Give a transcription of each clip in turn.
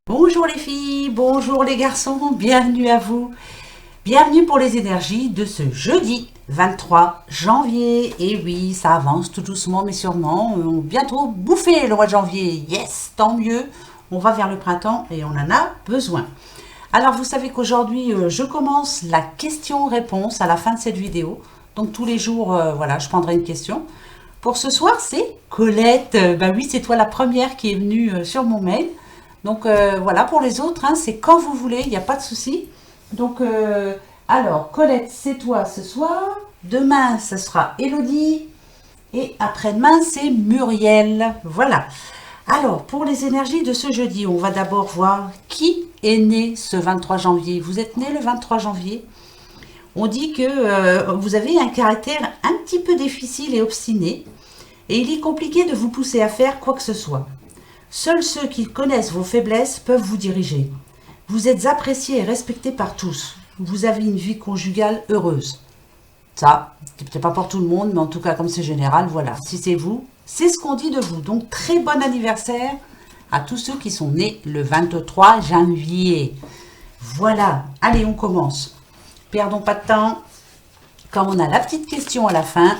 Bonjour les filles, bonjour les garçons, bienvenue à vous. Bienvenue pour les énergies de ce jeudi 23 janvier. Et oui, ça avance tout doucement mais sûrement. On va bientôt bouffer le mois de janvier. Yes, tant mieux. On va vers le printemps et on en a besoin. Alors vous savez qu'aujourd'hui, je commence la question-réponse à la fin de cette vidéo. Donc tous les jours, voilà, je prendrai une question. Pour ce soir, c'est Colette. Bah oui, c'est toi la première qui est venue sur mon mail. Donc voilà, pour les autres, hein, c'est quand vous voulez, il n'y a pas de souci. Donc, alors, Colette, c'est toi ce soir. Demain, ce sera Elodie. Et après-demain, c'est Muriel. Voilà. Alors, pour les énergies de ce jeudi, on va d'abord voir qui est né ce 23 janvier. Vous êtes né le 23 janvier. On dit que vous avez un caractère un petit peu difficile et obstiné. Et il est compliqué de vous pousser à faire quoi que ce soit. Seuls ceux qui connaissent vos faiblesses peuvent vous diriger. Vous êtes apprécié et respecté par tous. Vous avez une vie conjugale heureuse. Ça, c'est peut-être pas pour tout le monde, mais en tout cas, comme c'est général, voilà. Si c'est vous, c'est ce qu'on dit de vous. Donc, très bon anniversaire à tous ceux qui sont nés le 23 janvier. Voilà. Allez, on commence. Perdons pas de temps. Comme on a la petite question à la fin,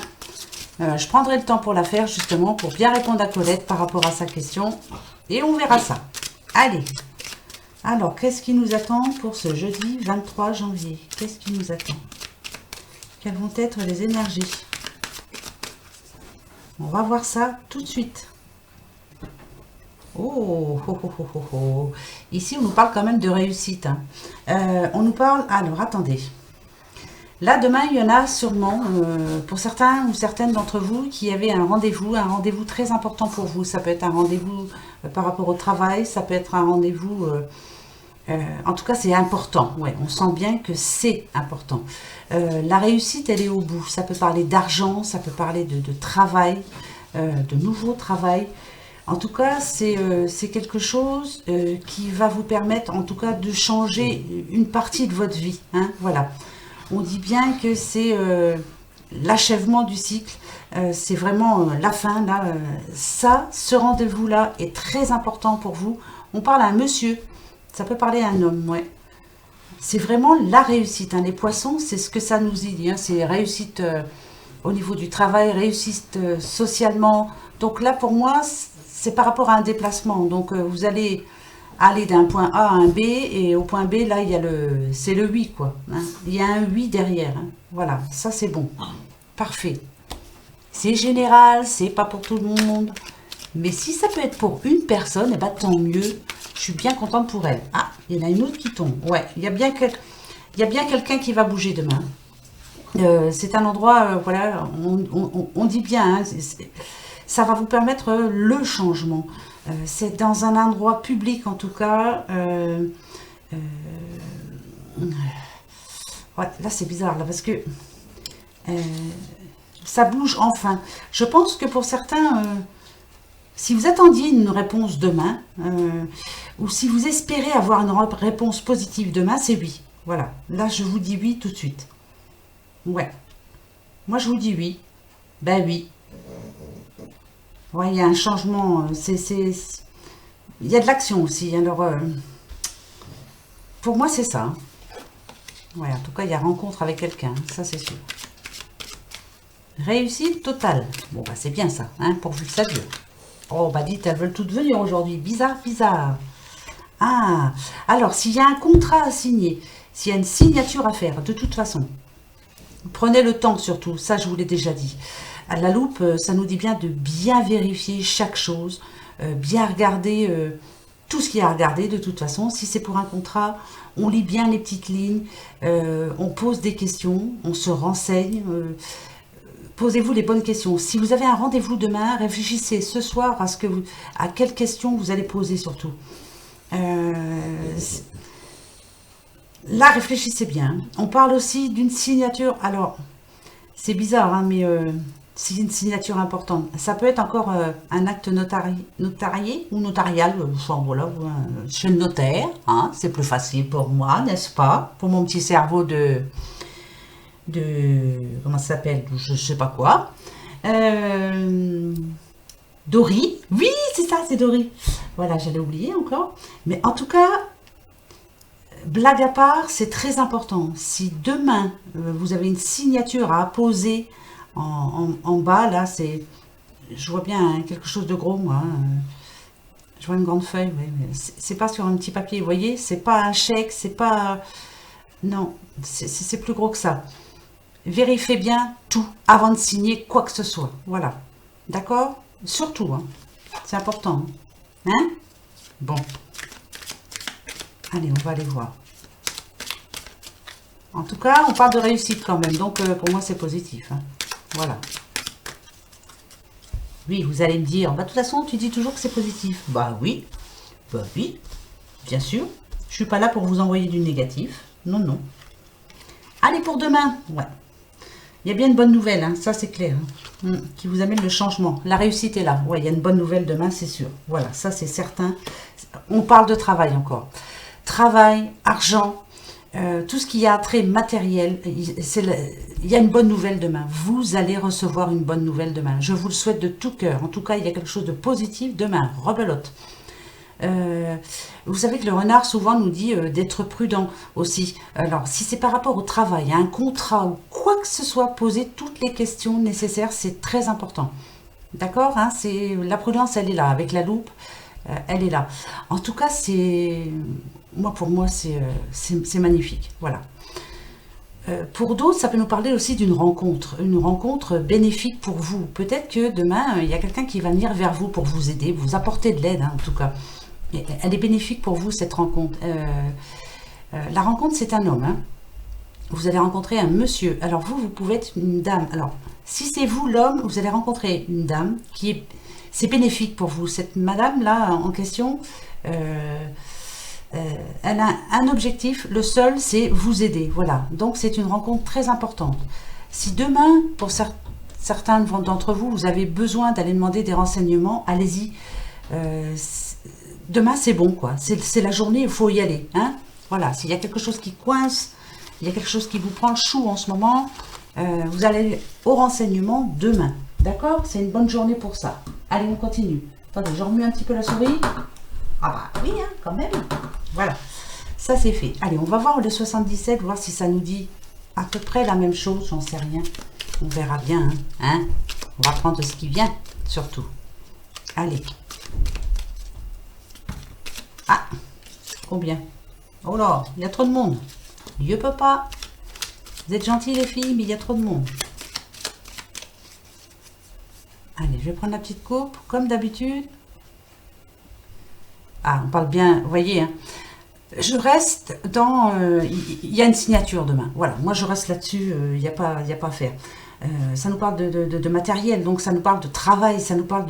je prendrai le temps pour la faire, justement, pour bien répondre à Colette par rapport à sa question. Et on verra ça. Allez. Alors, qu'est-ce qui nous attend pour ce jeudi 23 janvier? Qu'est-ce qui nous attend? Quelles vont être les énergies? On va voir ça tout de suite. Oh, oh, oh, oh, oh, oh. Ici, on nous parle quand même de réussite. Hein. On nous parle... Alors, attendez. Là, demain, il y en a sûrement, pour certains ou certaines d'entre vous, qui avaient un rendez-vous très important pour vous. Ça peut être un rendez-vous par rapport au travail, ça peut être un rendez-vous... en tout cas, c'est important. Ouais, on sent bien que c'est important. La réussite, elle est au bout. Ça peut parler d'argent, ça peut parler de travail, de nouveau travail. En tout cas, c'est quelque chose qui va vous permettre, en tout cas, de changer une partie de votre vie. Hein, voilà. On dit bien que c'est l'achèvement du cycle, c'est vraiment la fin. Là, ce rendez-vous-là est très important pour vous. On parle à un monsieur, ça peut parler à un homme, ouais. C'est vraiment la réussite. Hein. Les poissons, c'est ce que ça nous dit. Hein. C'est réussite au niveau du travail, réussite socialement. Donc là, pour moi, c'est par rapport à un déplacement. Donc vous allez aller d'un point A à un B, et au point B, là, c'est le oui, quoi. Hein. Il y a un oui derrière. Hein. Voilà, ça c'est bon. Parfait. C'est général, c'est pas pour tout le monde. Mais si ça peut être pour une personne, eh ben, tant mieux. Je suis bien contente pour elle. Ah, il y en a une autre qui tombe. Ouais, il y a bien quelqu'un qui va bouger demain. C'est un endroit, voilà, on dit bien, hein, ça va vous permettre le changement. C'est dans un endroit public, en tout cas. Ouais, là, c'est bizarre, là, parce que ça bouge enfin. Je pense que pour certains... si vous attendiez une réponse demain, ou si vous espérez avoir une réponse positive demain, c'est oui. Voilà. Là, je vous dis oui tout de suite. Ouais. Moi, je vous dis oui. Ben oui. Ouais, il y a un changement. Il y a de l'action aussi. Alors, pour moi, c'est ça. Hein. Ouais, en tout cas, il y a rencontre avec quelqu'un. Ça, c'est sûr. Réussite totale. Bon, bah, c'est bien ça, hein, pourvu que ça dure. Oh, bah dites, elles veulent toutes venir aujourd'hui. Bizarre, bizarre. Ah, alors, s'il y a un contrat à signer, s'il y a une signature à faire, de toute façon, prenez le temps surtout, ça je vous l'ai déjà dit. À la loupe, ça nous dit bien de bien vérifier chaque chose, bien regarder tout ce qu'il y a à regarder de toute façon. Si c'est pour un contrat, on lit bien les petites lignes, on pose des questions, on se renseigne. Posez-vous les bonnes questions. Si vous avez un rendez-vous demain, réfléchissez ce soir à quelles questions vous allez poser surtout. Là, réfléchissez bien. On parle aussi d'une signature. Alors, c'est bizarre, hein, mais c'est une signature importante. Ça peut être encore un acte notarié ou notarial. Enfin, voilà, chez le notaire. Hein, c'est plus facile pour moi, n'est-ce pas? Pour mon petit cerveau de comment ça s'appelle, je sais pas quoi. Dory, oui, c'est ça, c'est Dory. Voilà, j'allais oublier encore. Mais en tout cas, blague à part, c'est très important. Si demain, vous avez une signature à apposer en bas, là, c'est... Je vois bien hein, quelque chose de gros, moi. Je vois une grande feuille, oui, mais c'est pas sur un petit papier, vous voyez? C'est pas un chèque, c'est pas... Non, c'est plus gros que ça. Vérifiez bien tout avant de signer quoi que ce soit. Voilà. D'accord? Surtout, hein. C'est important. Hein? Bon. Allez, on va aller voir. En tout cas, on parle de réussite quand même. Donc, pour moi, c'est positif. Hein. Voilà. Oui, vous allez me dire, bah, de toute façon, tu dis toujours que c'est positif. Bah oui, bien sûr. Je suis pas là pour vous envoyer du négatif. Non, non. Allez, pour demain. Ouais. Il y a bien une bonne nouvelle, hein, ça c'est clair, hein, qui vous amène le changement. La réussite est là. Ouais, il y a une bonne nouvelle demain, c'est sûr. Voilà, ça c'est certain. On parle de travail encore. Travail, argent, tout ce qui a trait matériel. Il y a une bonne nouvelle demain. Vous allez recevoir une bonne nouvelle demain. Je vous le souhaite de tout cœur. En tout cas, il y a quelque chose de positif demain. Rebelote. Vous savez que le renard souvent nous dit d'être prudent aussi. Alors, si c'est par rapport au travail, à un contrat ou quoi que ce soit, poser toutes les questions nécessaires, c'est très important. D'accord, hein, la prudence, elle est là, avec la loupe, elle est là. En tout cas, pour moi, c'est magnifique. Voilà. Pour d'autres, ça peut nous parler aussi d'une rencontre bénéfique pour vous. Peut-être que demain, il y a quelqu'un qui va venir vers vous pour vous aider, vous apporter de l'aide, hein, en tout cas. Elle est bénéfique pour vous, cette rencontre. La rencontre, c'est un homme. Hein. Vous allez rencontrer un monsieur. Alors vous pouvez être une dame. Alors, si c'est vous l'homme, vous allez rencontrer une dame c'est bénéfique pour vous. Cette madame-là en question, elle a un objectif. Le seul, c'est vous aider. Voilà. Donc, c'est une rencontre très importante. Si demain, pour certains d'entre vous, vous avez besoin d'aller demander des renseignements, allez-y. Demain, c'est bon, quoi. C'est la journée, il faut y aller. Hein, voilà, s'il y a quelque chose qui coince, il y a quelque chose qui vous prend le chou en ce moment, vous allez au renseignement demain. D'accord? C'est une bonne journée pour ça. Allez, on continue. Attendez, je remue un petit peu la souris. Ah bah oui, hein, quand même. Voilà, ça c'est fait. Allez, on va voir le 77, voir si ça nous dit à peu près la même chose, j'en sais rien. On verra bien, hein. On va prendre ce qui vient, surtout. Allez. Ah, combien? Oh là, il y a trop de monde. Je peux pas. Vous êtes gentils les filles, mais il y a trop de monde. Allez, je vais prendre la petite coupe, comme d'habitude. Ah, on parle bien, vous voyez, hein. Je reste dans... Il y a une signature demain. Voilà, moi je reste là-dessus, il n'y a pas à faire. Ça nous parle de matériel, donc ça nous parle de travail, ça nous parle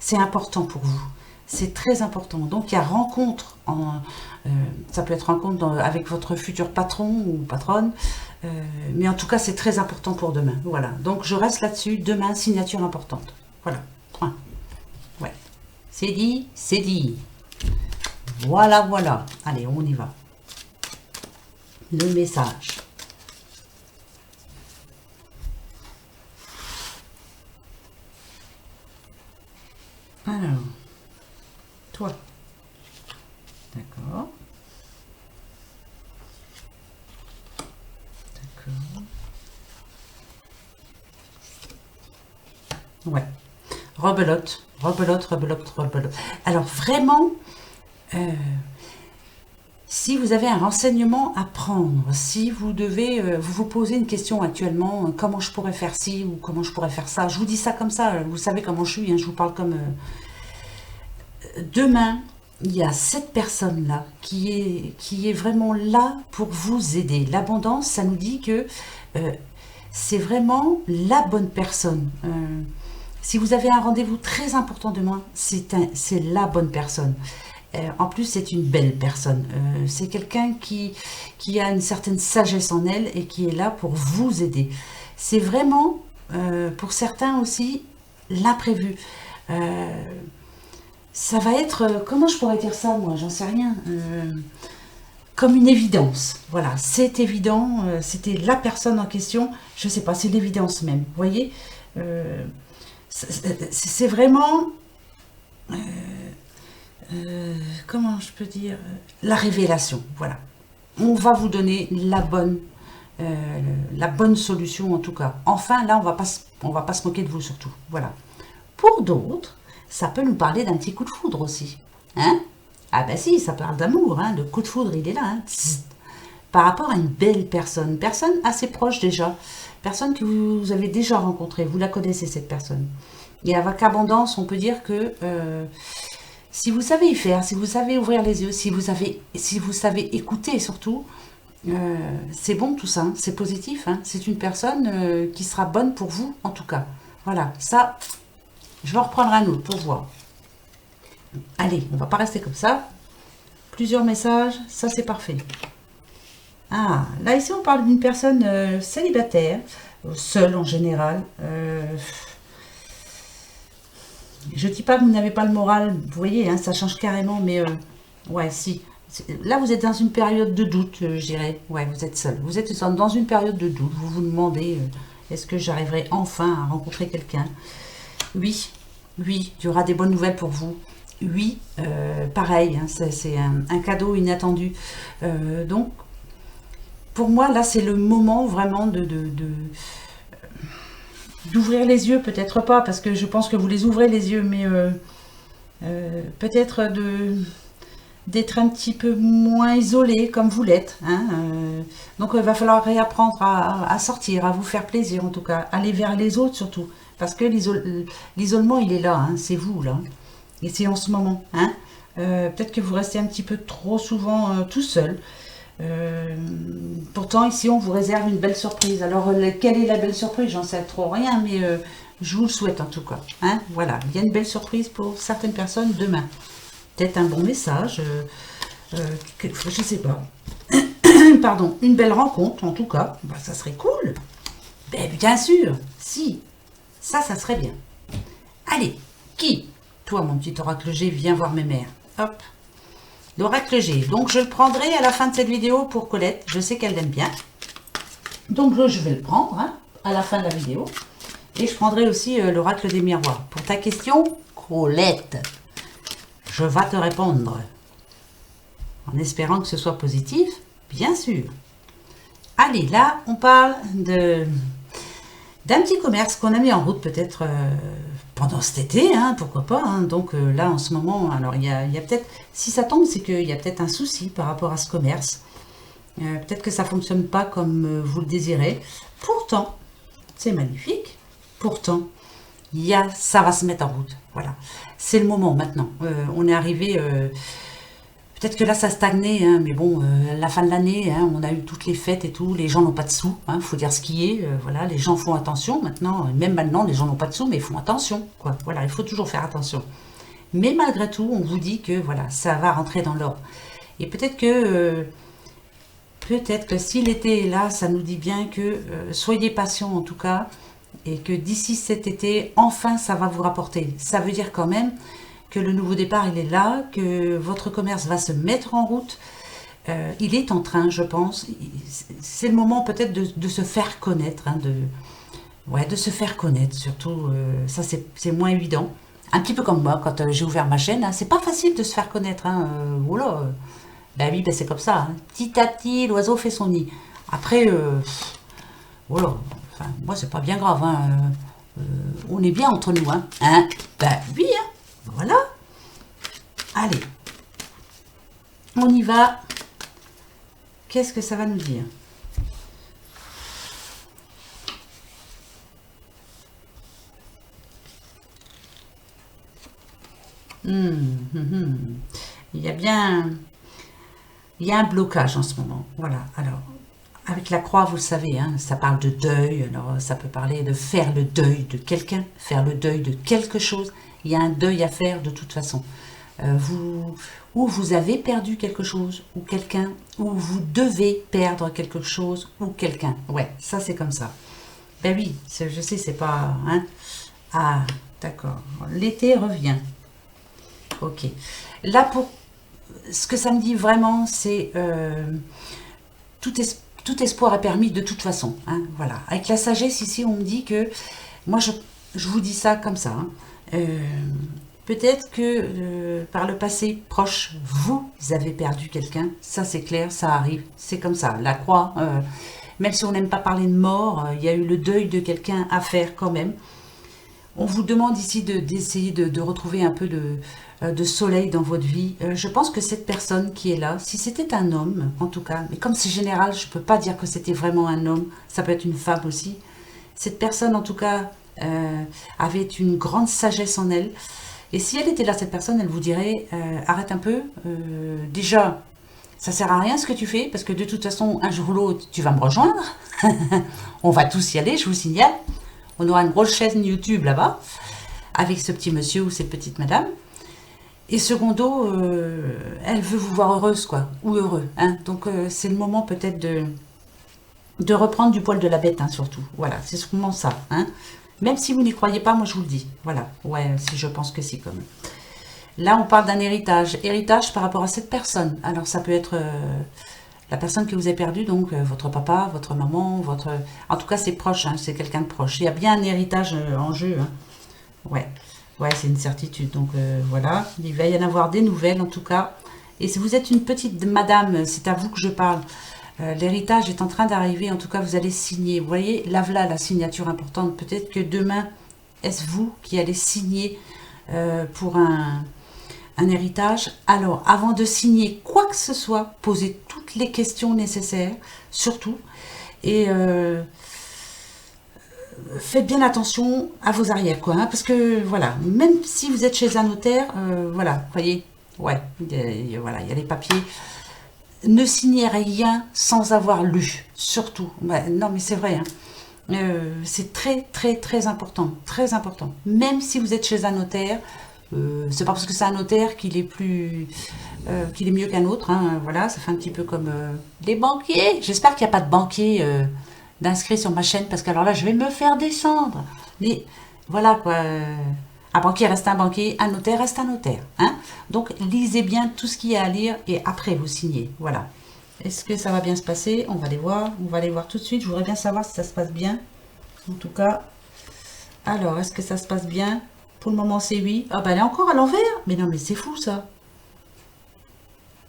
c'est important pour vous. C'est très important. Donc il y a rencontre, ça peut être rencontre avec votre futur patron ou patronne, mais en tout cas c'est très important pour demain. Voilà, donc je reste là-dessus, demain, signature importante. Voilà, point. Ouais, c'est dit, c'est dit. Voilà, voilà. Allez, on y va. Le message. Alors, toi. D'accord. D'accord. Ouais. Rebelote, rebelote, rebelote, rebelote. Alors, vraiment... si vous avez un renseignement à prendre, si vous devez vous poser une question actuellement, comment je pourrais faire ci ou comment je pourrais faire ça, je vous dis ça comme ça, vous savez comment je suis, hein, je vous parle comme... demain, il y a cette personne-là qui est vraiment là pour vous aider. L'abondance, ça nous dit que c'est vraiment la bonne personne. Si vous avez un rendez-vous très important demain, c'est la bonne personne. En plus, c'est une belle personne. C'est quelqu'un qui a une certaine sagesse en elle et qui est là pour vous aider. C'est vraiment, pour certains aussi, l'imprévu. Ça va être, comment je pourrais dire ça, moi, j'en sais rien. Comme une évidence. Voilà, c'est évident. C'était la personne en question. Je sais pas, c'est l'évidence même. Vous voyez, c'est vraiment... comment je peux dire, la révélation, voilà. On va vous donner la bonne solution en tout cas. Enfin, là, on va pas se moquer de vous surtout, voilà. Pour d'autres, ça peut nous parler d'un petit coup de foudre aussi, hein. Ah ben si, ça parle d'amour, hein. Le coup de foudre, il est là, hein. Tss. Par rapport à une belle personne assez proche déjà, personne que vous avez déjà rencontrée, vous la connaissez cette personne. Et avec abondance, on peut dire que si vous savez y faire, si vous savez ouvrir les yeux, si vous savez écouter surtout, c'est bon tout ça, hein, c'est positif, hein, c'est une personne qui sera bonne pour vous en tout cas. Voilà, ça, je vais en reprendre un autre pour voir. Allez, on va pas rester comme ça. Plusieurs messages, ça c'est parfait. Ah, là ici on parle d'une personne célibataire, seule en général. Je dis pas que vous n'avez pas le moral, vous voyez, hein, ça change carrément, mais ouais, si. Là, vous êtes dans une période de doute, je dirais. Ouais, vous êtes seul. Vous êtes dans une période de doute. Vous vous demandez, est-ce que j'arriverai enfin à rencontrer quelqu'un? Oui, oui, il y aura des bonnes nouvelles pour vous. Oui, pareil, hein, c'est un cadeau inattendu. Donc, pour moi, là, c'est le moment vraiment d'ouvrir les yeux, peut-être pas, parce que je pense que vous les ouvrez les yeux, mais peut-être d'être un petit peu moins isolé comme vous l'êtes, hein, donc il va falloir réapprendre à sortir, à vous faire plaisir en tout cas, aller vers les autres surtout, parce que l'isolement il est là, hein, c'est vous là, et c'est en ce moment, hein. Peut-être que vous restez un petit peu trop souvent tout seul. Pourtant ici on vous réserve une belle surprise. Alors quelle est la belle surprise? J'en sais trop rien, mais je vous le souhaite en tout cas, hein. Voilà, il y a une belle surprise pour certaines personnes demain. Peut-être un bon message, je sais pas. Pardon, une belle rencontre en tout cas, bah, ça serait cool. Ben, bien sûr, si, ça serait bien. Allez, qui? Toi mon petit oracle G, viens voir mes mères. Hop. L'oracle G, donc je le prendrai à la fin de cette vidéo pour Colette, je sais qu'elle l'aime bien. Donc là, je vais le prendre, hein, à la fin de la vidéo. Et je prendrai aussi l'oracle des miroirs. Pour ta question, Colette, je vais te répondre. En espérant que ce soit positif, bien sûr. Allez, là, on parle d'un petit commerce qu'on a mis en route peut-être pendant cet été, hein, pourquoi pas, hein. Donc là en ce moment, alors il y a peut-être, si ça tombe, c'est qu'il y a peut-être un souci par rapport à ce commerce, peut-être que ça fonctionne pas comme vous le désirez, pourtant c'est magnifique, pourtant ça va se mettre en route, voilà, c'est le moment maintenant. On est arrivé, peut-être que là ça stagnait, hein, mais bon, la fin de l'année, hein, on a eu toutes les fêtes et tout, les gens n'ont pas de sous, hein, faut dire ce qui est, voilà, les gens font attention maintenant, même maintenant les gens n'ont pas de sous, mais ils font attention, quoi, voilà, il faut toujours faire attention. Mais malgré tout, on vous dit que voilà, ça va rentrer dans l'ordre. Et peut-être que si l'été est là, ça nous dit bien que soyez patients en tout cas, et que d'ici cet été, enfin ça va vous rapporter. Ça veut dire quand même que le nouveau départ il est là, que votre commerce va se mettre en route, il est en train, je pense, c'est le moment peut-être de se faire connaître, hein, de se faire connaître, surtout, ça c'est moins évident, un petit peu comme moi, quand j'ai ouvert ma chaîne, hein, c'est pas facile de se faire connaître, hein, voilà, ben oui, ben c'est comme ça, hein. Petit à petit, l'oiseau fait son nid, après, voilà, enfin, moi c'est pas bien grave, hein, on est bien entre nous, hein, ben oui, hein. Voilà. Allez. On y va. Qu'est-ce que ça va nous dire? Il y a bien... Il y a un blocage en ce moment. Voilà. Alors, avec la croix, vous le savez, hein, ça parle de deuil. Alors, ça peut parler de faire le deuil de quelqu'un, faire le deuil de quelque chose. Il y a un deuil à faire de toute façon. Ou vous avez perdu quelque chose, ou quelqu'un, ou vous devez perdre quelque chose, ou quelqu'un. Ouais, ça c'est comme ça. Ben oui, je sais, c'est pas... Hein. Ah, d'accord. L'été revient. Ok. Là, pour ce que ça me dit vraiment, c'est... tout espoir est permis de toute façon. Hein, voilà. Avec la sagesse, ici, on me dit que... Moi, je vous dis ça comme ça. Hein, Peut-être que par le passé proche, vous avez perdu quelqu'un. Ça, c'est clair, ça arrive. C'est comme ça. La croix, même si on n'aime pas parler de mort, il y a eu le deuil de quelqu'un à faire quand même. On vous demande ici d'essayer de retrouver un peu de soleil dans votre vie. Je pense que cette personne qui est là, si c'était un homme, en tout cas, mais comme c'est général, je ne peux pas dire que c'était vraiment un homme, ça peut être une femme aussi. Cette personne, en tout cas, avait une grande sagesse en elle. Et si elle était là, cette personne, elle vous dirait, arrête un peu, déjà, ça sert à rien ce que tu fais, parce que de toute façon, un jour ou l'autre, tu vas me rejoindre. On va tous y aller, je vous signale. On aura une grosse chaîne YouTube là-bas, avec ce petit monsieur ou cette petite madame. Et secondo, elle veut vous voir heureuse, quoi, ou heureux. Hein. Donc, c'est le moment peut-être de reprendre du poil de la bête, hein, surtout. Voilà, c'est sûrement ça. Hein. Même si vous n'y croyez pas, moi je vous le dis. Voilà, ouais, si je pense que si, quand même. Là, on parle d'un héritage. Héritage par rapport à cette personne. Alors, ça peut être la personne que vous avez perdue, donc votre papa, votre maman, votre... En tout cas, c'est proche, hein, c'est quelqu'un de proche. Il y a bien un héritage en jeu. Hein. Ouais, ouais, c'est une certitude. Donc, voilà, il va y en avoir des nouvelles, en tout cas. Et si vous êtes une petite madame, c'est à vous que je parle. L'héritage est en train d'arriver, en tout cas, vous allez signer. Vous voyez, là, voilà la signature importante. Peut-être que demain, est-ce vous qui allez signer pour un héritage. Alors, avant de signer quoi que ce soit, posez toutes les questions nécessaires, surtout, et faites bien attention à vos arrières, quoi, hein, parce que, voilà, même si vous êtes chez un notaire, voilà, voyez, ouais, voilà, il y a les papiers. Ne signez rien sans avoir lu, surtout. Ouais, non, mais c'est vrai, hein. C'est très, très, très important, très important. Même si vous êtes chez un notaire, c'est pas parce que c'est un notaire qu'il est qu'il est mieux qu'un autre. Hein, voilà, ça fait un petit peu comme les banquiers. J'espère qu'il n'y a pas de banquier d'inscrits sur ma chaîne parce que alors là, je vais me faire descendre. Mais voilà quoi. Un banquier reste un banquier, un notaire reste un notaire. Hein. Donc lisez bien tout ce qu'il y a à lire et après vous signez. Voilà. Est-ce que ça va bien se passer? On va les voir. On va les voir tout de suite. Je voudrais bien savoir si ça se passe bien. En tout cas. Alors, est-ce que ça se passe bien? Pour le moment, c'est oui. Ah ben, elle est encore à l'envers. Mais non, mais c'est fou, ça.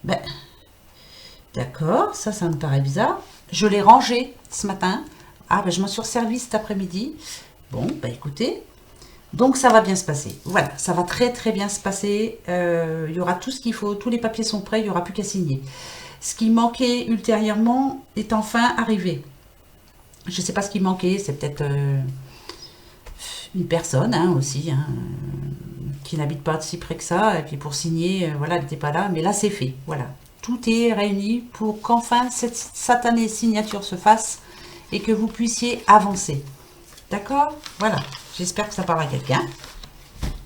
Ben, d'accord. Ça me paraît bizarre. Je l'ai rangé ce matin. Ah ben, je m'en suis resservi cet après-midi. Bon, ben, écoutez. Donc, ça va bien se passer. Voilà, ça va très, très bien se passer. Il y aura tout ce qu'il faut. Tous les papiers sont prêts. Il n'y aura plus qu'à signer. Ce qui manquait ultérieurement est enfin arrivé. Je ne sais pas ce qui manquait. C'est peut-être... une personne hein, aussi, hein, qui n'habite pas si près que ça, et puis pour signer, voilà, elle n'était pas là, mais là c'est fait, voilà. Tout est réuni pour qu'enfin cette satanée signature se fasse et que vous puissiez avancer. D'accord? Voilà, j'espère que ça parle à quelqu'un,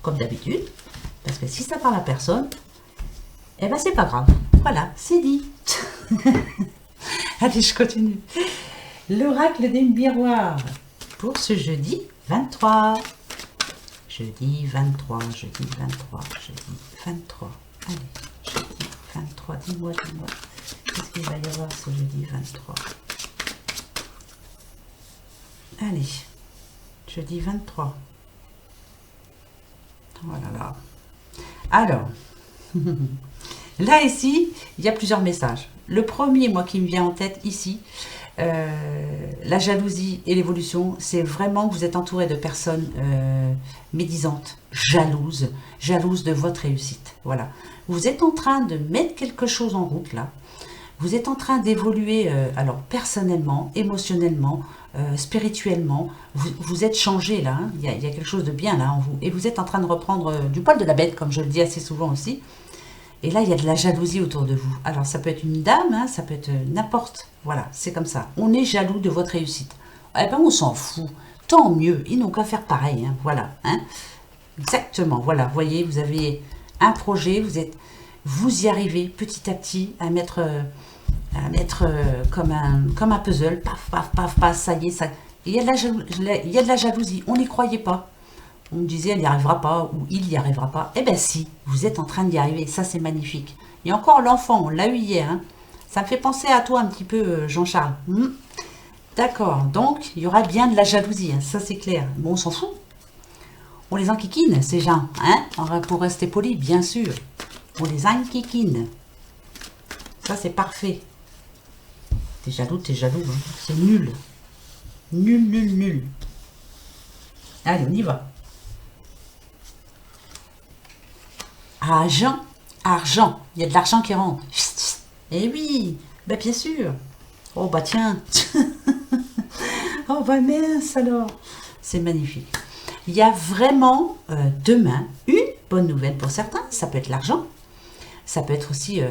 comme d'habitude, parce que si ça parle à personne, eh ben c'est pas grave. Voilà, c'est dit. Allez, je continue. L'oracle des miroirs pour ce jeudi 23. Jeudi 23, jeudi 23, jeudi 23. Allez, jeudi 23, dis-moi. Qu'est-ce qu'il va y avoir ce jeudi 23? Allez, jeudi 23. Voilà là. Alors, là ici, il y a plusieurs messages. Le premier, moi, qui me vient en tête ici, la jalousie et l'évolution, c'est vraiment que vous êtes entouré de personnes médisantes, jalouses de votre réussite. Voilà. Vous êtes en train de mettre quelque chose en route là. Vous êtes en train d'évoluer, alors personnellement, émotionnellement, spirituellement. Vous êtes changé là. Hein. Il y a quelque chose de bien là en vous. Et vous êtes en train de reprendre du poil de la bête, comme je le dis assez souvent aussi. Et là, il y a de la jalousie autour de vous. Alors, ça peut être une dame, hein, ça peut être n'importe. Voilà, c'est comme ça. On est jaloux de votre réussite. Eh bien, on s'en fout. Tant mieux. Ils n'ont qu'à faire pareil. Hein, voilà. Hein. Exactement. Voilà. Vous voyez, vous avez un projet. Vous y arrivez petit à petit à mettre comme un puzzle. Paf, paf, paf, paf. Ça y est. Ça... Il y a de la jalousie. On n'y croyait pas. On me disait elle n'y arrivera pas ou il n'y arrivera pas. Eh bien si, vous êtes en train d'y arriver, ça c'est magnifique. Et encore l'enfant, on l'a eu hier. Hein. Ça me fait penser à toi un petit peu, Jean-Charles. D'accord, donc il y aura bien de la jalousie, hein, ça c'est clair. Bon, on s'en fout. On les enquiquine, ces gens, hein? Pour rester poli, bien sûr. On les enquiquine. Ça, c'est parfait. T'es jaloux, hein. C'est nul. Nul, nul, nul. Allez, on y va. Argent, argent. Il y a de l'argent qui rentre. Eh oui, bah bien sûr. Oh bah tiens. Oh bah mince alors. C'est magnifique. Il y a vraiment demain une bonne nouvelle pour certains. Ça peut être l'argent. Ça peut être aussi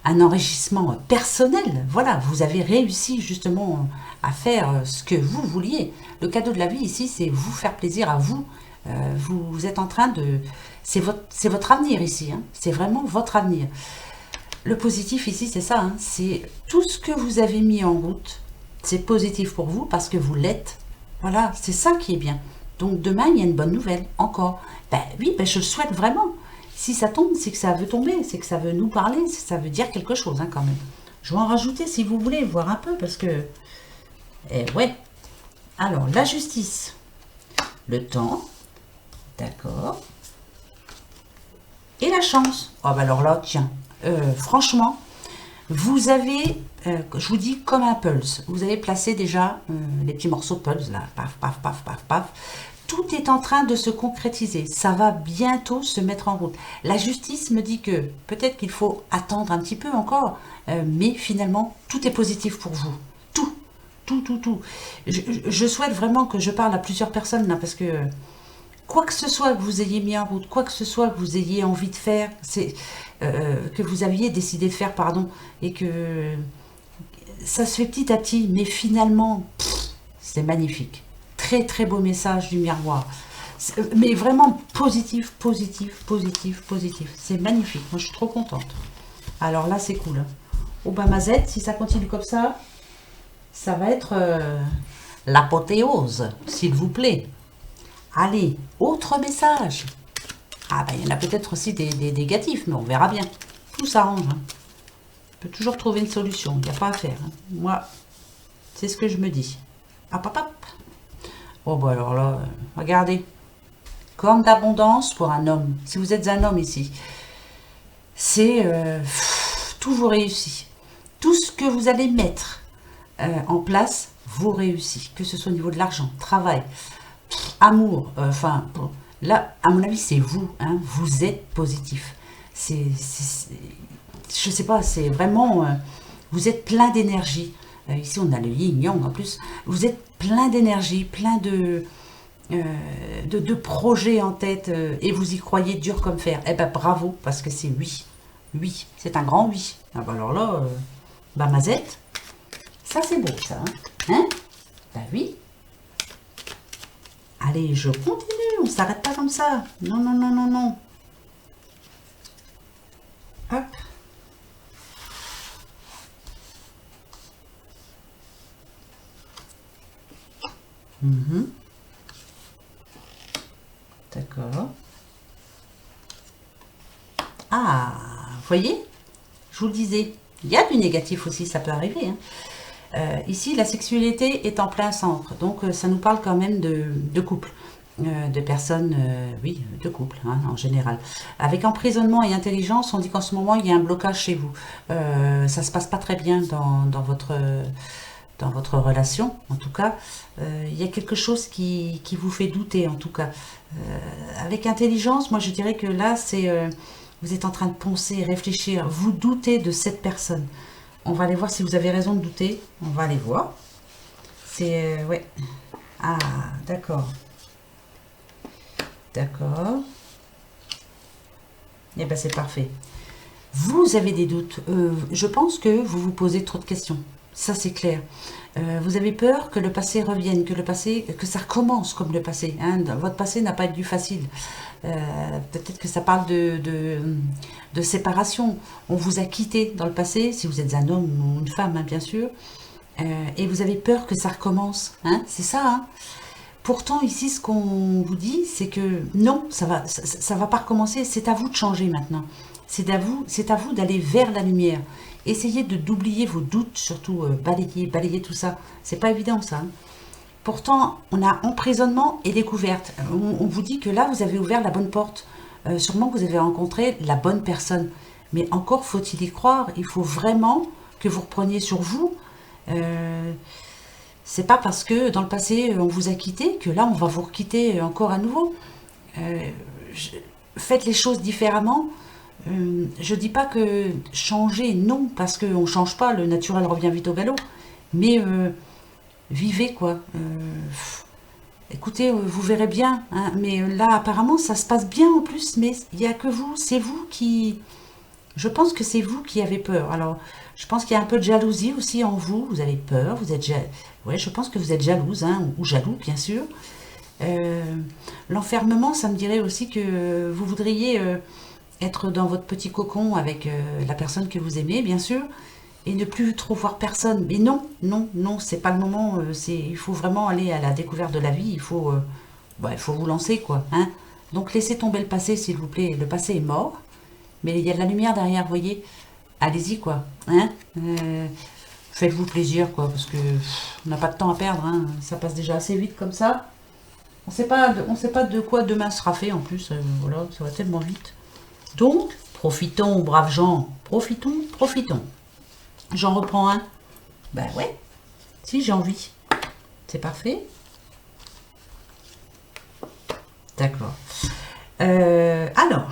un enrichissement personnel. Voilà, vous avez réussi justement à faire ce que vous vouliez. Le cadeau de la vie ici, c'est vous faire plaisir à vous. Vous êtes en train de... C'est votre avenir ici. Hein. C'est vraiment votre avenir. Le positif ici, c'est ça. Hein. C'est tout ce que vous avez mis en route. C'est positif pour vous parce que vous l'êtes. Voilà, c'est ça qui est bien. Donc demain, il y a une bonne nouvelle, encore. Ben oui, ben je le souhaite vraiment. Si ça tombe, c'est que ça veut tomber, c'est que ça veut nous parler, c'est que ça veut dire quelque chose hein, quand même. Je vais en rajouter si vous voulez, voir un peu, parce que... Eh ouais. Alors, la justice. Le temps. D'accord. Et la chance. Oh, bah alors là, tiens. Franchement, vous avez, je vous dis, comme un pulse. Vous avez placé déjà les petits morceaux de pulse, là. Paf, paf, paf, paf, paf. Tout est en train de se concrétiser. Ça va bientôt se mettre en route. La justice me dit que peut-être qu'il faut attendre un petit peu encore, mais finalement, tout est positif pour vous. Tout, tout, tout, tout. Je souhaite vraiment que je parle à plusieurs personnes, là, parce que quoi que ce soit que vous ayez mis en route, quoi que ce soit que vous ayez envie de faire, que vous aviez décidé de faire, pardon, et que ça se fait petit à petit, mais finalement, c'est magnifique. Très très beau message du miroir, mais vraiment positif, positif, positif, positif. C'est magnifique, moi je suis trop contente. Alors là c'est cool. Obama Z, si ça continue comme ça va être l'apothéose, s'il vous plaît. Allez, autre message. Ah ben il y en a peut-être aussi des négatifs, mais on verra bien. Tout s'arrange. Hein. On peut toujours trouver une solution, il n'y a pas à faire. Hein. Moi, c'est ce que je me dis. Hop, hop, hop. Oh bah alors là, regardez. Corne d'abondance pour un homme. Si vous êtes un homme ici, c'est tout vous réussit. Tout ce que vous allez mettre en place, vous réussit. Que ce soit au niveau de l'argent, travail, amour, enfin, là, à mon avis, c'est vous. Hein, vous êtes positif. Je sais pas, c'est vraiment... vous êtes plein d'énergie. Ici, on a le yin-yang en plus. Vous êtes plein d'énergie, plein de projets en tête et vous y croyez dur comme fer. Eh ben bravo, parce que c'est oui. Oui, c'est un grand oui. Ah ben alors là, bah mazette, ça c'est beau ça. Hein, bah oui. Allez, je continue, on s'arrête pas comme ça. Non, non, non, non, non. Hop. D'accord. Ah, vous voyez, je vous le disais, il y a du négatif aussi, ça peut arriver. Hein. Ici, la sexualité est en plein centre, donc ça nous parle quand même de couple, de personnes, oui, de couple hein, en général. Avec emprisonnement et intelligence, on dit qu'en ce moment, il y a un blocage chez vous. Ça se passe pas très bien dans votre relation, en tout cas, il y a quelque chose qui vous fait douter, en tout cas. Avec intelligence, moi je dirais que là, vous êtes en train de penser, réfléchir, vous doutez de cette personne. On va aller voir si vous avez raison de douter, on va aller voir. C'est, ouais. Ah, d'accord. D'accord. Eh bien, c'est parfait. Vous avez des doutes. Je pense que vous vous posez trop de questions. Ça, c'est clair. Vous avez peur que le passé revienne, que ça recommence comme le passé. Hein. Votre passé n'a pas été facile. Peut-être que ça parle de séparation. On vous a quitté dans le passé, si vous êtes un homme ou une femme, hein, bien sûr. Et vous avez peur que ça recommence. Hein. C'est ça. Hein. Pourtant, ici, ce qu'on vous dit, c'est que non, ça va pas recommencer. C'est à vous de changer maintenant. C'est à vous d'aller vers la lumière. Essayez d'oublier vos doutes, surtout balayer tout ça. C'est pas évident ça. Hein. Pourtant, on a emprisonnement et découverte. On vous dit que là, vous avez ouvert la bonne porte. Sûrement que vous avez rencontré la bonne personne. Mais encore faut-il y croire. Il faut vraiment que vous repreniez sur vous. C'est pas parce que dans le passé, on vous a quitté que là, on va vous quitter encore à nouveau. Faites les choses différemment. Je dis pas que changer, non, parce qu'on ne change pas, le naturel revient vite au galop. Mais vivez, quoi. Écoutez, vous verrez bien. Hein, mais là, apparemment, ça se passe bien en plus. Mais il n'y a que vous. C'est vous qui... Je pense que c'est vous qui avez peur. Alors, je pense qu'il y a un peu de jalousie aussi en vous. Vous avez peur. Vous êtes... Ouais, je pense que vous êtes jalouse, hein, ou jaloux, bien sûr. L'enfermement, ça me dirait aussi que vous voudriez être dans votre petit cocon avec la personne que vous aimez, bien sûr, et ne plus trop voir personne. Mais non, non, non, c'est pas le moment. Il faut vraiment aller à la découverte de la vie. Il faut vous lancer, quoi. Hein. Donc laissez tomber le passé, s'il vous plaît. Le passé est mort, mais il y a de la lumière derrière, vous voyez. Allez-y, quoi. Hein. Faites-vous plaisir, quoi, parce que on n'a pas de temps à perdre. Hein. Ça passe déjà assez vite comme ça. On sait pas de quoi demain sera fait en plus. Voilà, ça va tellement vite. Donc, profitons, braves gens. Profitons, profitons. J'en reprends un. Ben ouais, si j'ai envie. C'est parfait. D'accord. Alors,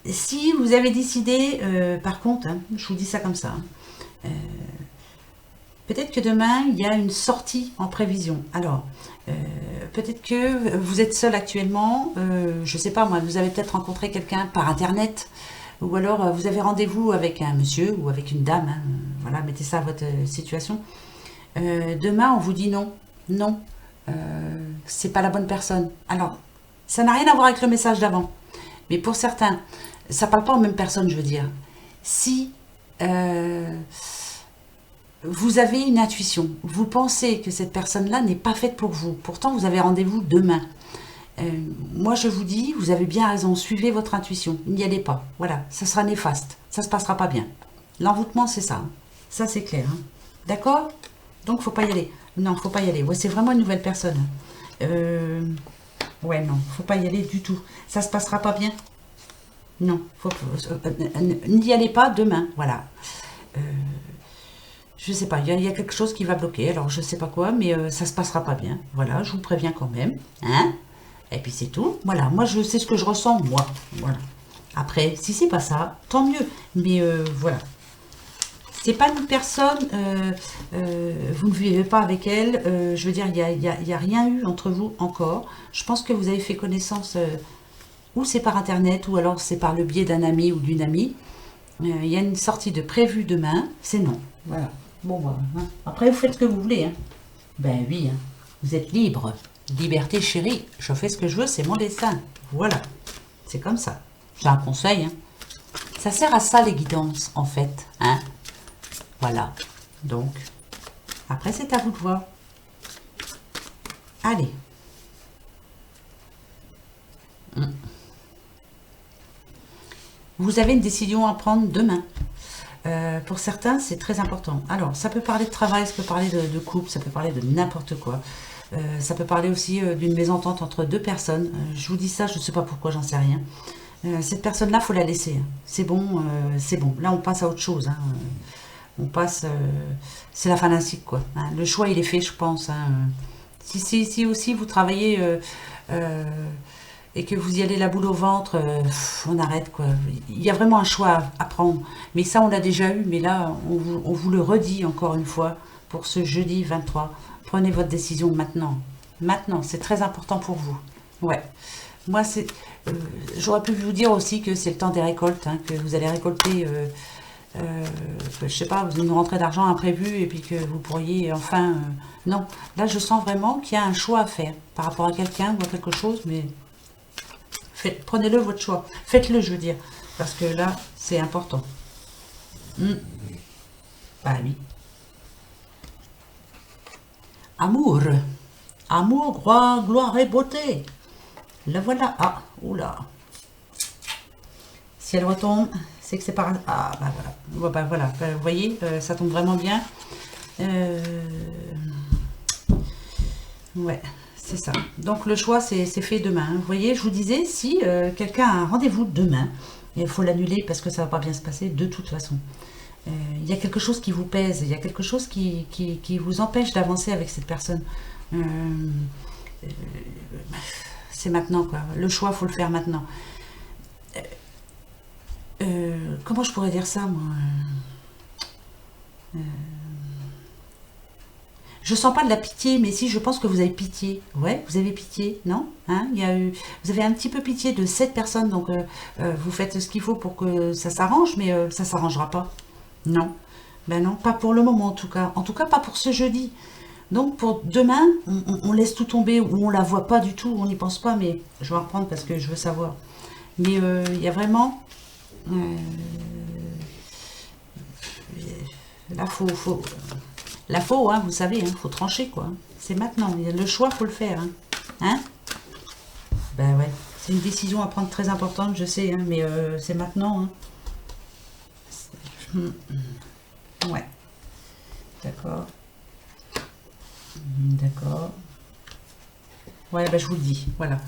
si vous avez décidé, par contre, hein, je vous dis ça comme ça, hein, peut-être que demain, il y a une sortie en prévision. Alors, peut-être que vous êtes seul actuellement, je ne sais pas moi, vous avez peut-être rencontré quelqu'un par Internet, ou alors vous avez rendez-vous avec un monsieur ou avec une dame, hein, voilà, mettez ça à votre situation. Demain, on vous dit non, non, c'est pas la bonne personne. Alors, ça n'a rien à voir avec le message d'avant, mais pour certains, ça parle pas aux mêmes personnes, je veux dire. Si vous avez une intuition, vous pensez que cette personne-là n'est pas faite pour vous, pourtant vous avez rendez-vous demain. Moi je vous dis, vous avez bien raison, suivez votre intuition, n'y allez pas, voilà, ça sera néfaste, ça se passera pas bien. L'envoûtement c'est ça, hein. Ça c'est clair, hein. D'accord? Donc faut pas y aller, non, faut pas y aller, ouais, c'est vraiment une nouvelle personne. Ouais, non, faut pas y aller du tout, ça se passera pas bien. Non, n'y allez pas demain, voilà. Je sais pas, il y a quelque chose qui va bloquer, alors je sais pas quoi, mais ça se passera pas bien. Voilà, je vous préviens quand même, hein. Et puis c'est tout. Voilà, moi je sais ce que je ressens, moi. Voilà. Après, si c'est pas ça, tant mieux. Mais voilà. C'est pas une personne, vous ne vivez pas avec elle. Je veux dire, il y a rien eu entre vous encore. Je pense que vous avez fait connaissance, ou c'est par Internet, ou alors c'est par le biais d'un ami ou d'une amie. Il y a une sortie de prévue demain, c'est non. Voilà. Bon, bah, hein. Après, vous faites ce que vous voulez. Hein. Ben oui, hein. Vous êtes libre. Liberté chérie, je fais ce que je veux, c'est mon destin. Voilà, c'est comme ça. J'ai un conseil. Hein. Ça sert à ça, les guidances, en fait. Hein. Voilà. Donc, après, c'est à vous de voir. Allez. Vous avez une décision à prendre demain. Pour certains, c'est très important. Alors, ça peut parler de travail, ça peut parler de couple, ça peut parler de n'importe quoi. Ça peut parler aussi d'une mésentente entre deux personnes. Je vous dis ça, je ne sais pas pourquoi, j'en sais rien. Cette personne-là, il faut la laisser. Hein. C'est bon, c'est bon. Là, on passe à autre chose. Hein. On passe... c'est la fin d'un cycle, quoi. Hein. Le choix, il est fait, je pense. Hein. Si aussi vous travaillez... et que vous y allez la boule au ventre, on arrête, quoi. Il y a vraiment un choix à prendre. Mais ça, on l'a déjà eu, mais là, on vous le redit encore une fois pour ce jeudi 23. Prenez votre décision maintenant. Maintenant, c'est très important pour vous. Ouais. Moi, j'aurais pu vous dire aussi que c'est le temps des récoltes, hein, que vous allez récolter, je sais pas, une rentrée d'argent imprévue et puis que vous pourriez enfin... non, là, je sens vraiment qu'il y a un choix à faire par rapport à quelqu'un ou à quelque chose, mais... Prenez-le votre choix. Faites-le, je veux dire. Parce que là, c'est important. Bah oui. Amour. Amour, gloire et beauté. La voilà. Ah, oula. Si elle retombe, c'est que c'est par... Ah, bah voilà. Bah voilà. Vous voyez, ça tombe vraiment bien. Ouais, c'est ça. Donc le choix, c'est fait demain. Vous voyez, je vous disais, si quelqu'un a un rendez-vous demain, il faut l'annuler parce que ça va pas bien se passer de toute façon. Il y a quelque chose qui vous pèse, il y a quelque chose qui vous empêche d'avancer avec cette personne. Euh, euh, c'est maintenant, quoi. Le choix, faut le faire maintenant. Comment je pourrais dire ça, moi? Je sens pas de la pitié, mais si, je pense que vous avez pitié. Ouais, vous avez pitié, non? Hein, vous avez un petit peu pitié de cette personne, donc vous faites ce qu'il faut pour que ça s'arrange, mais ça s'arrangera pas. Non. Ben non, pas pour le moment en tout cas. En tout cas, pas pour ce jeudi. Donc pour demain, on laisse tout tomber, ou on la voit pas du tout, on n'y pense pas, mais je vais en reprendre parce que je veux savoir. Mais il y a vraiment... là, hein, vous savez, hein, faut trancher, quoi. C'est maintenant. Le choix, faut le faire. Hein, hein. Ben ouais. C'est une décision à prendre très importante, je sais, hein, mais c'est maintenant. Hein. Ouais. D'accord. D'accord. Ouais, ben je vous le dis. Voilà.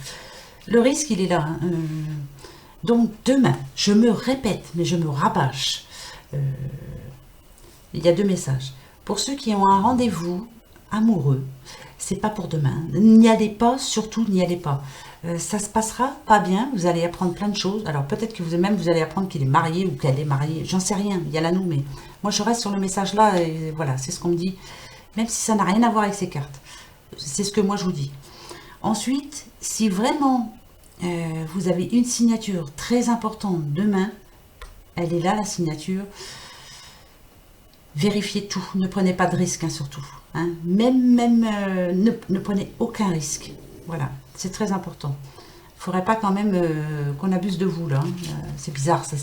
Le risque, il est là. Hein. Donc, demain, je me répète, mais je me rabâche. Il y a 2 messages. Pour ceux qui ont un rendez-vous amoureux, c'est pas pour demain. N'y allez pas, surtout n'y allez pas. Ça se passera pas bien, vous allez apprendre plein de choses. Alors peut-être que vous allez apprendre qu'il est marié ou qu'elle est mariée, j'en sais rien, il y a l'anneau, mais moi je reste sur le message là et voilà, c'est ce qu'on me dit. Même si ça n'a rien à voir avec ces cartes. C'est ce que moi je vous dis. Ensuite, si vraiment vous avez une signature très importante demain, elle est là la signature, vérifiez tout, ne prenez pas de risque, hein, surtout. Hein. Même ne prenez aucun risque. Voilà, c'est très important. Il ne faudrait pas quand même qu'on abuse de vous, là. Hein. C'est bizarre, ça.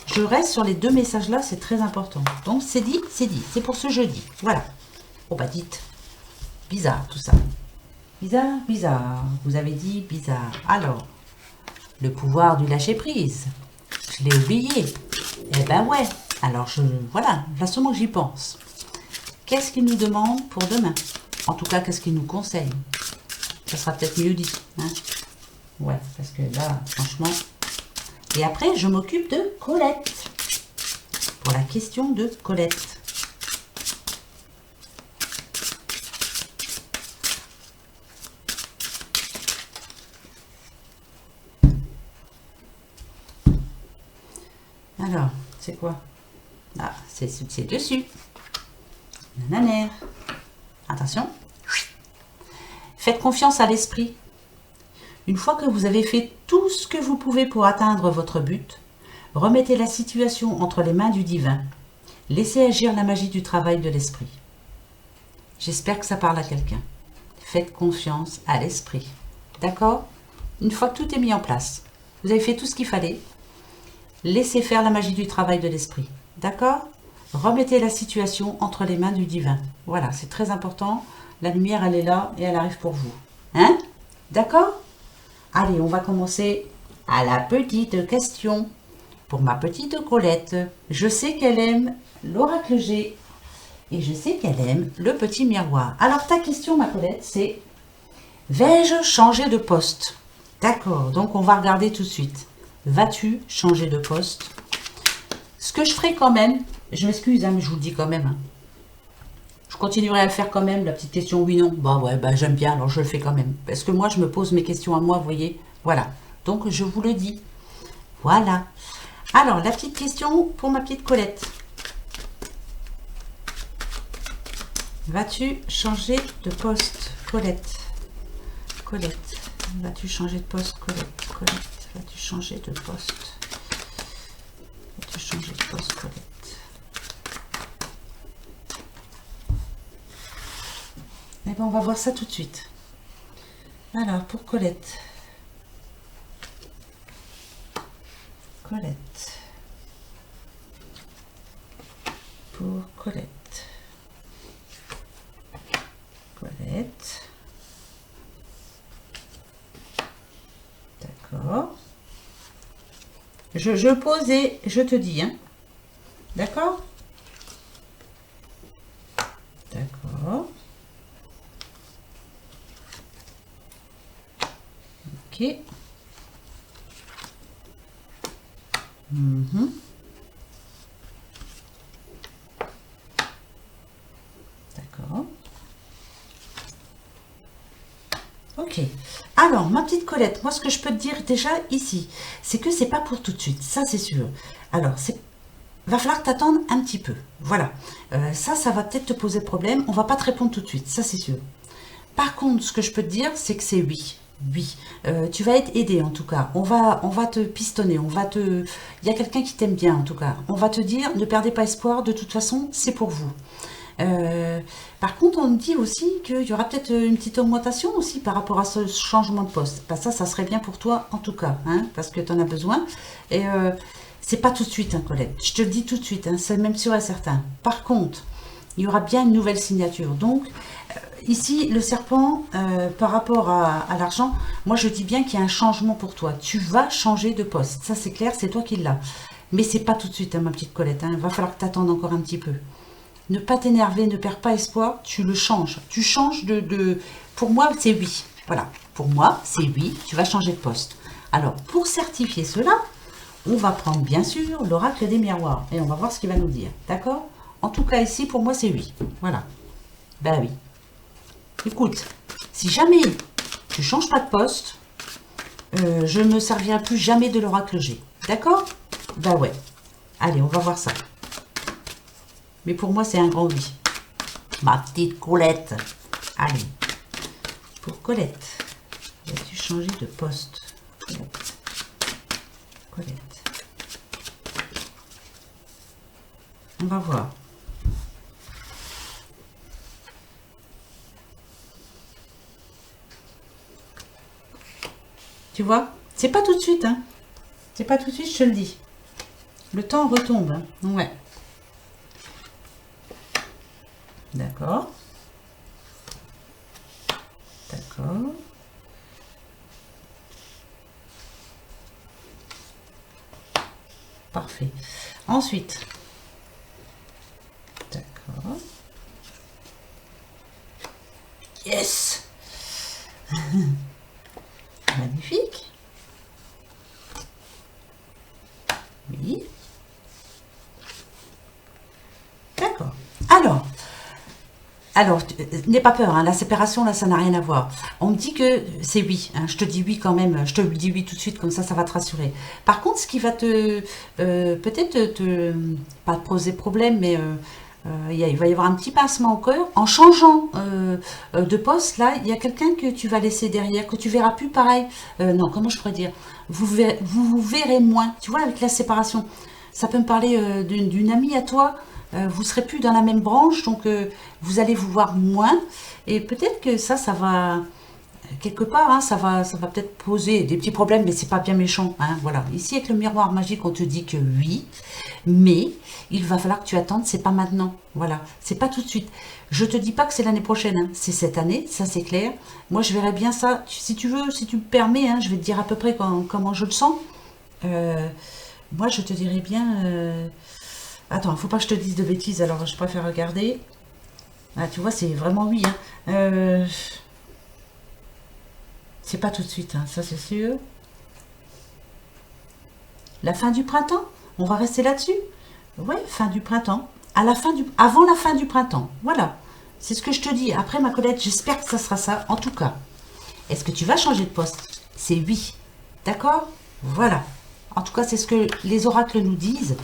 Je reste sur les 2 messages-là, c'est très important. Donc, c'est dit, c'est pour ce jeudi. Voilà. Oh, bah, dites. Bizarre, tout ça. Bizarre, bizarre. Vous avez dit bizarre. Alors, le pouvoir du lâcher-prise. Je l'ai oublié. Eh ben ouais. Alors, voilà, là seulement que j'y pense. Qu'est-ce qu'il nous demande pour demain? En tout cas, qu'est-ce qu'il nous conseille? Ça sera peut-être mieux dit. Hein, ouais, parce que là, franchement... Et après, je m'occupe de Colette. Pour la question de Colette. Alors, c'est quoi? Ah, c'est dessus. Nananère. Attention. Faites confiance à l'esprit. Une fois que vous avez fait tout ce que vous pouvez pour atteindre votre but, remettez la situation entre les mains du divin. Laissez agir la magie du travail de l'esprit. J'espère que ça parle à quelqu'un. Faites confiance à l'esprit. D'accord? Une fois que tout est mis en place, vous avez fait tout ce qu'il fallait, laissez faire la magie du travail de l'esprit. D'accord? Remettez la situation entre les mains du divin. Voilà, c'est très important. La lumière, elle est là et elle arrive pour vous. Hein? D'accord? Allez, on va commencer à la petite question. Pour ma petite Colette, je sais qu'elle aime l'oracle G et je sais qu'elle aime le petit miroir. Alors, ta question, ma Colette, c'est: vais-je changer de poste? D'accord, donc on va regarder tout de suite. Vas-tu changer de poste? Ce que je ferai quand même, je m'excuse, hein, mais je vous le dis quand même. Hein. Je continuerai à le faire quand même, la petite question oui, non. Bah ouais, bah j'aime bien, alors je le fais quand même. Parce que moi, je me pose mes questions à moi, vous voyez. Voilà, donc je vous le dis. Voilà. Alors, la petite question pour ma petite Colette. Vas-tu changer de poste, Colette? Colette, vas-tu changer de poste, Colette? Colette, vas-tu changer de poste? Vas-tu changer de poste, Colette? Eh bien, on va voir ça tout de suite. Alors, pour Colette. Colette. Pour Colette. Colette. D'accord. Je pose et je te dis. Hein. D'accord? D'accord. Ok. Mhm. D'accord. Ok. Alors, ma petite Colette, moi, ce que je peux te dire déjà ici, c'est que c'est pas pour tout de suite. Ça, c'est sûr. Alors, c'est va falloir t'attendre un petit peu. Voilà. Ça va peut-être te poser problème. On va pas te répondre tout de suite. Ça, c'est sûr. Par contre, ce que je peux te dire, c'est que c'est oui. Oui. Tu vas être aidé en tout cas. On va te pistonner. Il y a quelqu'un qui t'aime bien en tout cas. On va te dire, ne perdez pas espoir. De toute façon, c'est pour vous. Euh, Par contre, on me dit aussi qu'il y aura peut-être une petite augmentation aussi par rapport à ce changement de poste. Bah, ça serait bien pour toi en tout cas, hein, parce que tu en as besoin. Et c'est pas tout de suite, hein, Colette. Je te le dis tout de suite, hein, c'est même sûr et certain. Par contre, il y aura bien une nouvelle signature. Donc, ici, le serpent, par rapport à l'argent, moi je dis bien qu'il y a un changement pour toi. Tu vas changer de poste. Ça, c'est clair, c'est toi qui l'as. Mais c'est pas tout de suite, hein, ma petite Colette. Il va falloir que tu attendes encore un petit peu. Ne pas t'énerver, ne perds pas espoir, tu le changes. Tu changes de... Pour moi, c'est oui. Voilà. Pour moi, c'est oui, tu vas changer de poste. Alors, pour certifier cela, on va prendre bien sûr l'oracle des miroirs et on va voir ce qu'il va nous dire. D'accord? En tout cas, ici, pour moi, c'est oui. Voilà. Ben oui. Écoute, si jamais tu changes pas de poste, je ne me servirai plus jamais de l'oracle G. D'accord? Ben ouais. Allez, on va voir ça. Mais pour moi, c'est un grand oui. Ma petite Colette. Allez. Pour Colette, vas-tu changer de poste? Colette. Colette. On va voir. Tu vois? C'est pas tout de suite, hein. C'est pas tout de suite, je te le dis. Le temps retombe, hein. Ouais. D'accord. D'accord. Parfait. Ensuite. D'accord. Yes. Magnifique. Oui. D'accord. Alors, n'aie pas peur, hein, la séparation, là, ça n'a rien à voir. On me dit que c'est oui, hein, je te dis oui quand même, je te le dis oui tout de suite, comme ça va te rassurer. Par contre, ce qui va peut-être pas te poser problème, mais il va y avoir un petit pincement au cœur. En changeant de poste, là, il y a quelqu'un que tu vas laisser derrière, que tu verras plus pareil. Non, comment je pourrais dire? Vous verrez moins, tu vois, avec la séparation. Ça peut me parler d'une amie à toi. Vous serez plus dans la même branche, donc vous allez vous voir moins. Et peut-être que ça va quelque part, hein, ça va peut-être poser des petits problèmes, mais c'est pas bien méchant, hein, voilà. Ici avec le miroir magique, on te dit que oui, mais il va falloir que tu attendes. C'est pas maintenant, voilà. C'est pas tout de suite. Je te dis pas que c'est l'année prochaine, hein, c'est cette année, ça c'est clair. Moi, je verrai bien ça. Si tu veux, si tu me permets, hein, je vais te dire à peu près comment je le sens. Euh, Moi, je te dirais bien. Attends, faut pas que je te dise de bêtises, alors je préfère regarder. Ah, tu vois, c'est vraiment oui, hein. C'est pas tout de suite, hein, ça c'est sûr. La fin du printemps, on va rester là-dessus. Ouais, fin du printemps. Avant la fin du printemps. Voilà. C'est ce que je te dis. Après, ma Colette, j'espère que ça sera ça. En tout cas, est-ce que tu vas changer de poste? C'est oui. D'accord? Voilà. En tout cas, c'est ce que les oracles nous disent.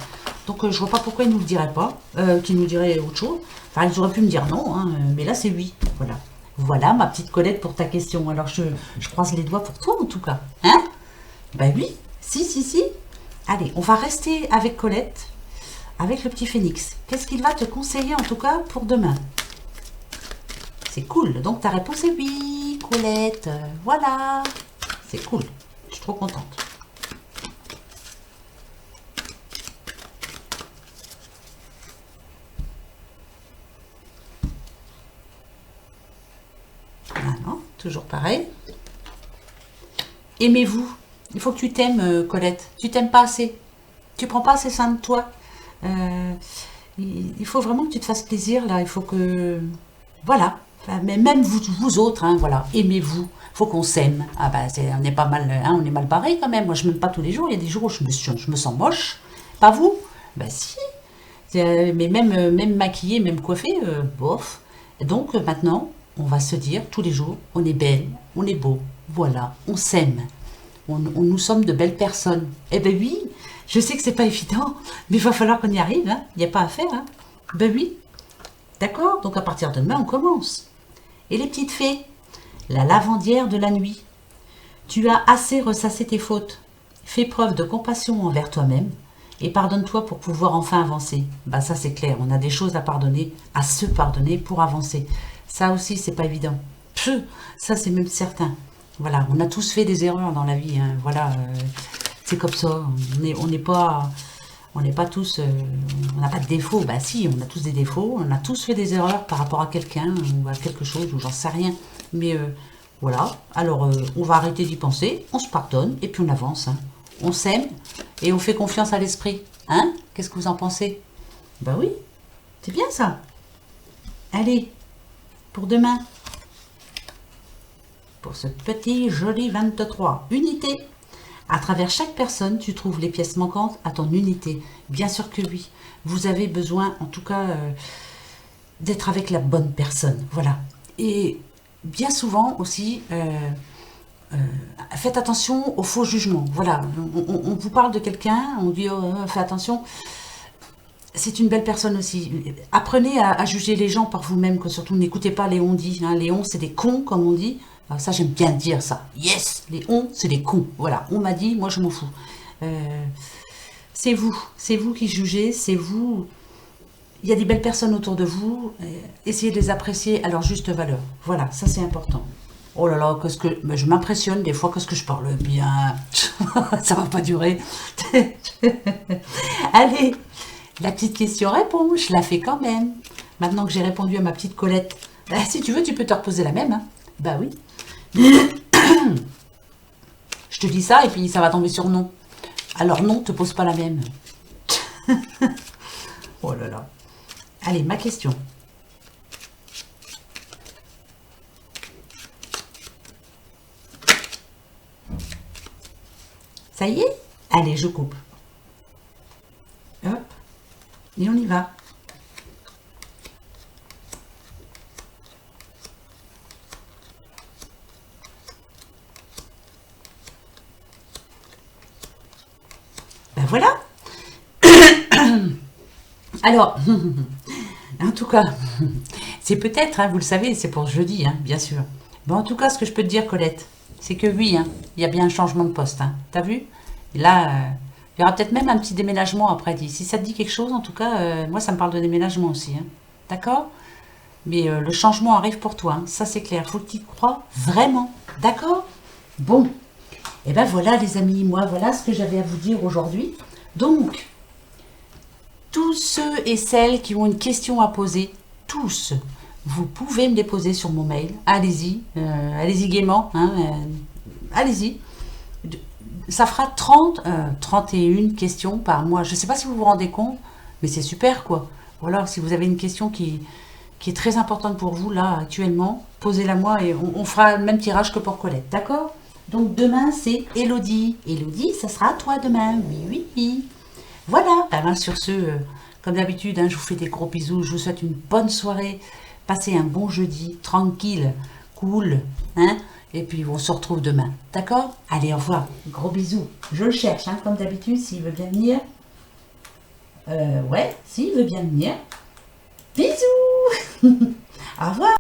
Donc, je vois pas pourquoi ils nous le diraient pas. Qu'ils nous diraient autre chose. Enfin, ils auraient pu me dire non, hein, mais là, c'est oui. Voilà. Voilà, ma petite Colette, pour ta question. Alors, je croise les doigts pour toi, en tout cas. Hein? Ben oui. Si, si, si. Allez, on va rester avec Colette, avec le petit phénix. Qu'est-ce qu'il va te conseiller, en tout cas, pour demain? C'est cool. Donc, ta réponse est oui, Colette. Voilà. C'est cool. Je suis trop contente. Ah non, toujours pareil. Aimez-vous. Il faut que tu t'aimes, Colette. Tu t'aimes pas assez. Tu prends pas assez soin de toi. Euh, il faut vraiment que tu te fasses plaisir, là. Il faut que... Voilà. Enfin, mais même vous autres, hein, voilà, aimez-vous. Faut qu'on s'aime. Ah bah, on est pas mal, hein, on est mal barré quand même. Moi, je m'aime pas tous les jours. Il y a des jours où je me sens moche. Pas vous? Bah si. Mais même maquillée, même coiffée, bof. Donc maintenant, on va se dire tous les jours, on est belle, on est beau. Voilà, on s'aime. Nous sommes de belles personnes. Eh ben oui, je sais que c'est pas évident, mais il va falloir qu'on y arrive. Hein. Il n'y a pas à faire. Hein. Ben oui. D'accord? Donc à partir de demain, on commence. Et les petites fées, la lavandière de la nuit. Tu as assez ressassé tes fautes. Fais preuve de compassion envers toi-même et pardonne-toi pour pouvoir enfin avancer. Bah ça c'est clair, on a des choses à pardonner, à se pardonner pour avancer. Ça aussi c'est pas évident. Ça c'est même certain. Voilà, on a tous fait des erreurs dans la vie. Hein. Voilà, c'est comme ça. On n'est pas tous, on n'a pas de défauts. Bah si, on a tous des défauts. On a tous fait des erreurs par rapport à quelqu'un ou à quelque chose ou j'en sais rien. Mais voilà. Alors on va arrêter d'y penser. On se pardonne et puis on avance. Hein. On s'aime et on fait confiance à l'esprit. Hein? Qu'est-ce que vous en pensez? Bah oui, c'est bien ça. Allez, pour demain. Pour ce petit joli 23. Unité. À travers chaque personne, tu trouves les pièces manquantes à ton unité. Bien sûr que oui. Vous avez besoin, en tout cas, d'être avec la bonne personne. Voilà. Et bien souvent aussi, faites attention aux faux jugements. Voilà. On vous parle de quelqu'un, on dit oh, fais attention. C'est une belle personne aussi. Apprenez à juger les gens par vous-même, que surtout n'écoutez pas les on-dit. Hein. Les on, c'est des cons, comme on dit. Alors ça, j'aime bien dire ça. Yes, les on, c'est des cons. Voilà, on m'a dit, moi je m'en fous. C'est vous qui jugez, c'est vous. Il y a des belles personnes autour de vous. Essayez de les apprécier à leur juste valeur. Voilà, ça c'est important. Oh là là, mais je m'impressionne des fois, qu'est-ce que je parle bien. Ça va pas durer. Allez, la petite question-réponse, je la fais quand même. Maintenant que j'ai répondu à ma petite Colette, bah, si tu veux, tu peux te reposer la même. Hein. Bah oui. Je te dis ça et puis ça va tomber sur non. Alors non, te pose pas la même. Oh là là. Allez, ma question. Ça y est? Allez, je coupe. Hop. Et on y va. Ben voilà. Alors, en tout cas, c'est peut-être, hein, vous le savez, c'est pour jeudi, hein, bien sûr. Bon, en tout cas, ce que je peux te dire, Colette, c'est que oui, hein, il y a bien un changement de poste. Hein. T'as vu? Et là, il y aura peut-être même un petit déménagement après. Si ça te dit quelque chose, en tout cas, moi, ça me parle de déménagement aussi. Hein. D'accord? Mais le changement arrive pour toi, hein, ça c'est clair. Faut que tu y crois vraiment. D'accord? Bon. Et ben voilà, les amis, moi, voilà ce que j'avais à vous dire aujourd'hui. Donc, tous ceux et celles qui ont une question à poser, tous, vous pouvez me les poser sur mon mail. Allez-y, allez-y gaiement, hein, allez-y. Ça fera 31 questions par mois. Je ne sais pas si vous vous rendez compte, mais c'est super quoi. Voilà, si vous avez une question qui est très importante pour vous là actuellement, posez-la moi et on fera le même tirage que pour Colette, d'accord? Donc demain c'est Elodie. Elodie, ça sera à toi demain, oui, oui, oui. Voilà, alors, sur ce, comme d'habitude, hein, je vous fais des gros bisous, je vous souhaite une bonne soirée, passez un bon jeudi, tranquille, cool, hein, et puis on se retrouve demain, d'accord? Allez, au revoir, gros bisous, je le cherche, hein, comme d'habitude, s'il veut bien venir. Ouais, s'il veut bien venir. Bisous. Au revoir.